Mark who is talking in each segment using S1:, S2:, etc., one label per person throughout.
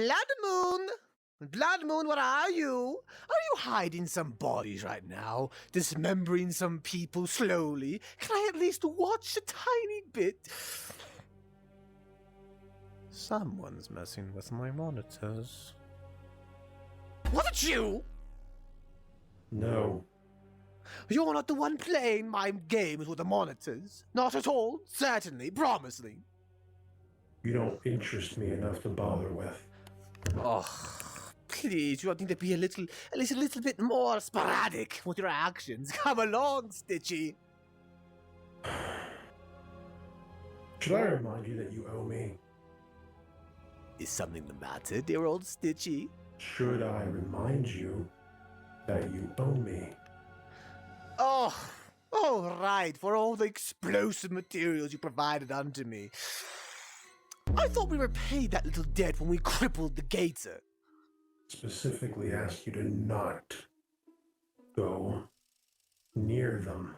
S1: Blood Moon! Blood Moon, where are you? Are you hiding some bodies right now? Dismembering some people slowly? Can I at least watch a tiny bit? Someone's messing with my monitors. Was it you?
S2: No.
S1: You're not the one playing my games with the monitors. Not at all. Certainly. Promise me.
S2: You don't interest me enough to bother with.
S1: Oh, please, you need to be at least a little bit more sporadic with your actions. Come along, Stitchy.
S2: Should I remind you that you owe me?
S1: Is something the matter, dear old Stitchy?
S2: Should I remind you that you owe me?
S1: Oh, right, for all the explosive materials you provided unto me. I thought we repaid that little debt when we crippled the gator.
S2: Specifically asked you to not go near them.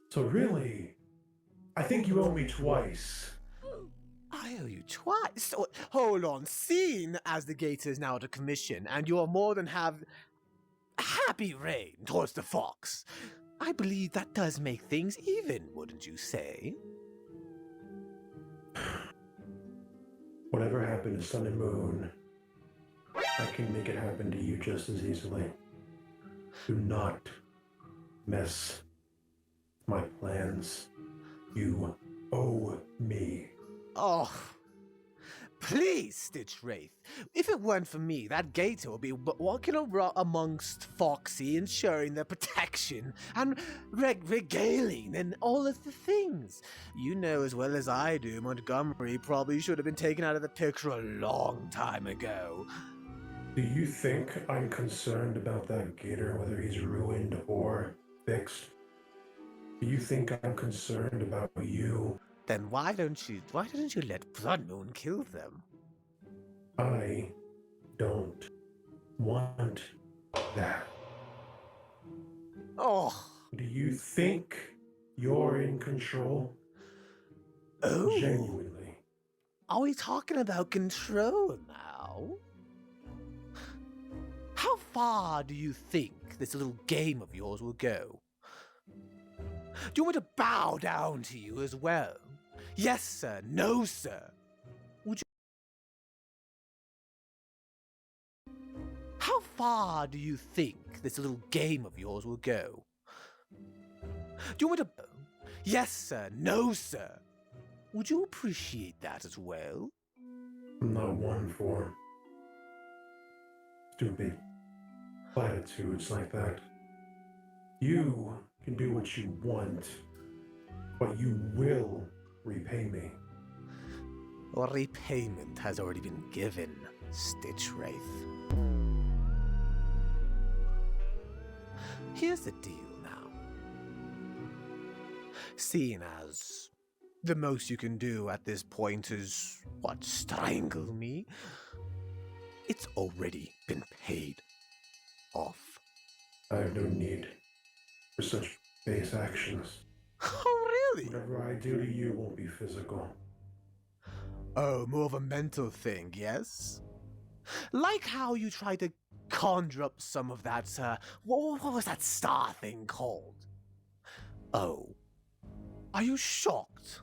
S2: So really, I think you owe me twice.
S1: I owe you twice? Oh, hold on, seeing as the gator is now out of commission and you are more than happy reign towards the fox, I believe that does make things even, wouldn't you say?
S2: Whatever happened to Sun and Moon, I can make it happen to you just as easily. Do not mess my plans. You owe me.
S1: Oh, please, Stitch Wraith. If it weren't for me, that gator would be walking around amongst Foxy, ensuring their protection and regaling and all of the things. You know as well as I do, Montgomery probably should have been taken out of the picture a long time ago.
S2: Do you think I'm concerned about that gator, whether he's ruined or fixed? Do you think I'm concerned about you?
S1: Then why didn't you let Blood Moon kill them?
S2: I don't want that.
S1: Oh.
S2: Do you think you're in control?
S1: Oh.
S2: Genuinely.
S1: Are we talking about control now? How far do you think this little game of yours will go? Do you want me to bow down to you as well? Yes, sir. No, sir. Would you... How far do you think this little game of yours will go? Do you want me to... Yes, sir. No, sir. Would you appreciate that as well?
S2: I'm not one for stupid platitudes like that. You can do what you want, but you will repay me.
S1: Or repayment has already been given, Stitch Wraith. Here's the deal now. Seeing as the most you can do at this point is, what, strangle me? It's already been paid off.
S2: I have no need for such base actions.
S1: Oh, really?
S2: Whatever I do to you won't be physical.
S1: Oh, more of a mental thing, yes? Like how you tried to conjure up some of that, what was that star thing called? Oh. Are you shocked?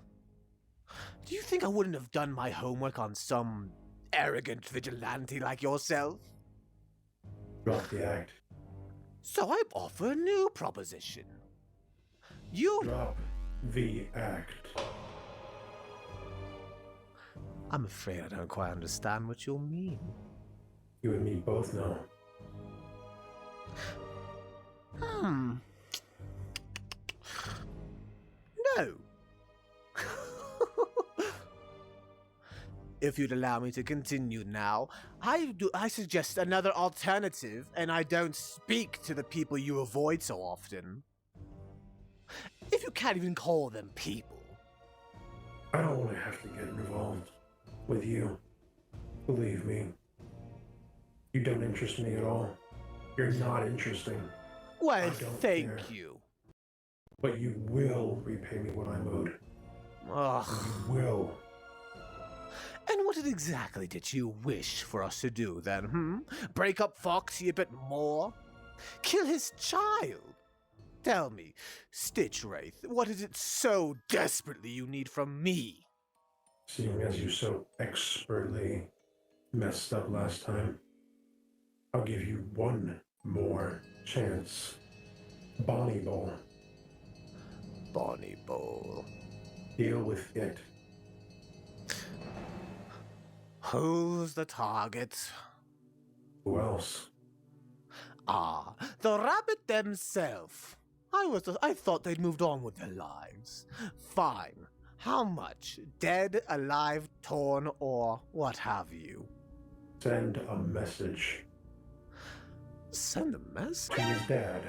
S1: Do you think I wouldn't have done my homework on some arrogant vigilante like yourself?
S2: Drop the act.
S1: So I offer a new proposition. You...
S2: Drop the act.
S1: I'm afraid I don't quite understand what you mean.
S2: You and me both know.
S1: No. If you'd allow me to continue now, I suggest another alternative, and I don't speak to the people you avoid so often. If you can't even call them people.
S2: I don't want to have to get involved with you. Believe me. You don't interest me at all. You're not interesting.
S1: Well, thank you.
S2: But you will repay me what I'm owed.
S1: Ugh.
S2: You will.
S1: And what exactly did you wish for us to do then, Break up Foxy a bit more? Kill his child? Tell me, Stitch Wraith, what is it so desperately you need from me?
S2: Seeing as you so expertly messed up last time, I'll give you one more chance. Bonnie Bowl.
S1: Bonnie Bowl.
S2: Deal with it.
S1: Who's the target?
S2: Who else?
S1: Ah, the rabbit themselves. I thought they'd moved on with their lives. Fine. How much? Dead, alive, torn, or what have you?
S2: Send a message
S1: Send a message?
S2: to his dad.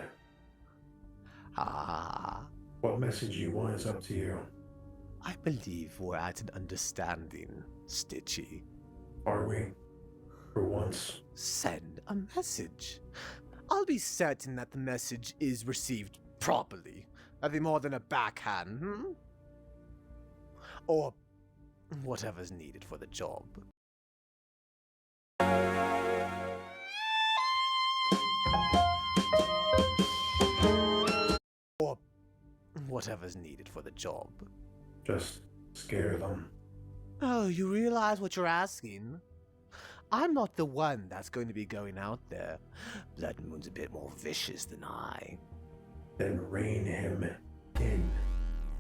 S1: Ah,
S2: What message you want is up to you.
S1: I believe we're at an understanding, Stitchy.
S2: Are we? For once.
S1: Send a message. I'll be certain that the message is received properly. Nothing more than a backhand, Or whatever's needed for the job. Or whatever's needed for the job.
S2: Just scare them.
S1: Oh, you realize what you're asking? I'm not the one that's going to be going out there. Blood Moon's a bit more vicious than I.
S2: Then rein him in.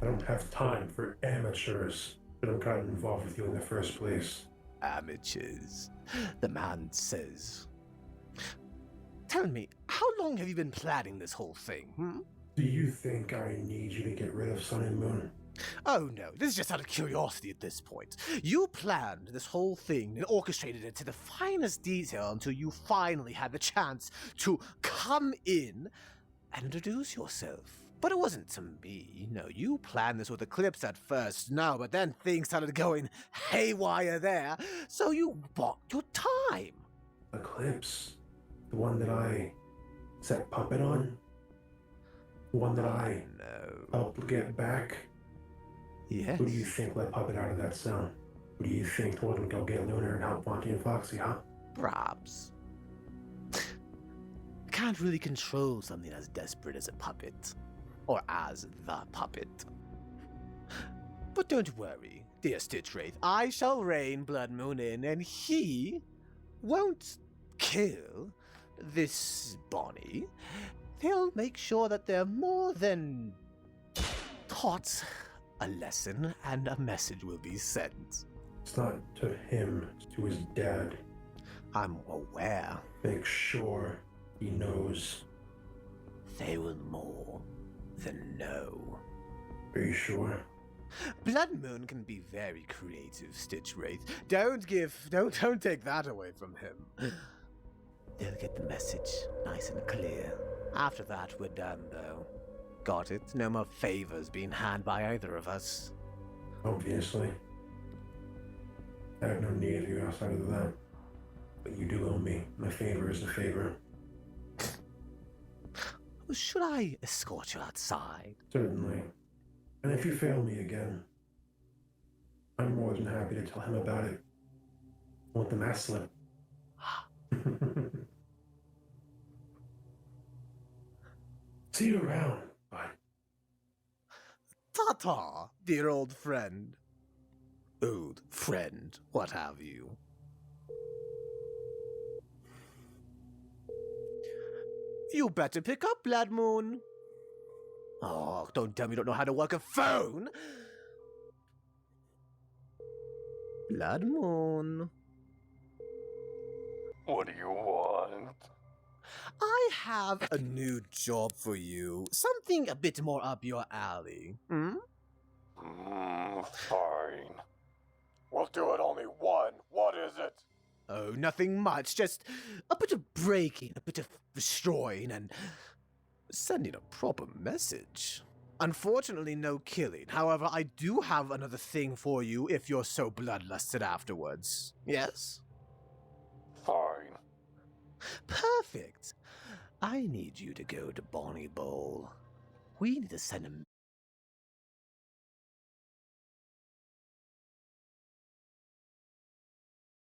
S2: I don't have time for amateurs. Should have gotten involved with you in the first place.
S1: Amateurs, the man says. Tell me, how long have you been planning this whole thing,
S2: Do you think I need you to get rid of Sun and Moon?
S1: Oh no, this is just out of curiosity at this point. You planned this whole thing and orchestrated it to the finest detail until you finally had the chance to come in and introduce yourself. But it wasn't to me. No, you planned this with Eclipse at first, no, but then things started going haywire there, so you bought your time.
S2: Eclipse? The one that I set puppet on? The one that I
S1: No.
S2: helped get back?
S1: Yes.
S2: Who do you think let Puppet out of that cell? Who do you think told him to go get Lunar and help Fonty and Foxy, huh?
S1: Perhaps. I can't really control something as desperate as a puppet. Or as the puppet. But don't worry, dear Stitch Wraith. I shall rein Blood Moon in, and he won't kill this Bonnie. He'll make sure that they're more than taught a lesson, and a message will be sent.
S2: It's not to him, it's to his dad.
S1: I'm aware.
S2: Make sure he knows.
S1: They will more than know.
S2: Are you sure?
S1: Blood Moon can be very creative, Stitch Wraith. Don't take that away from him. They'll get the message nice and clear. After that, we're done, though. Got it? No more favors being had by either of us.
S2: Obviously. I have no need of you outside of that. But you do owe me. My favor is a favor.
S1: Should I escort you outside?
S2: Certainly. And if you fail me again, I'm more than happy to tell him about it. I want the mask slip. See you around. Bye.
S1: Ta-ta, dear old friend. Old friend, what have you. You better pick up, Blood Moon. Oh, don't tell me you don't know how to work a phone. Blood Moon.
S3: What do you want?
S1: I have a new job for you. Something a bit more up your alley.
S3: Fine. We'll do it only one. What is it?
S1: Oh, nothing much. Just a bit of breaking, a bit of destroying, and sending a proper message. Unfortunately, no killing. However, I do have another thing for you if you're so bloodlusted afterwards. Yes?
S3: Fine.
S1: Perfect. I need you to go to Bonnie Bowl. We need to send a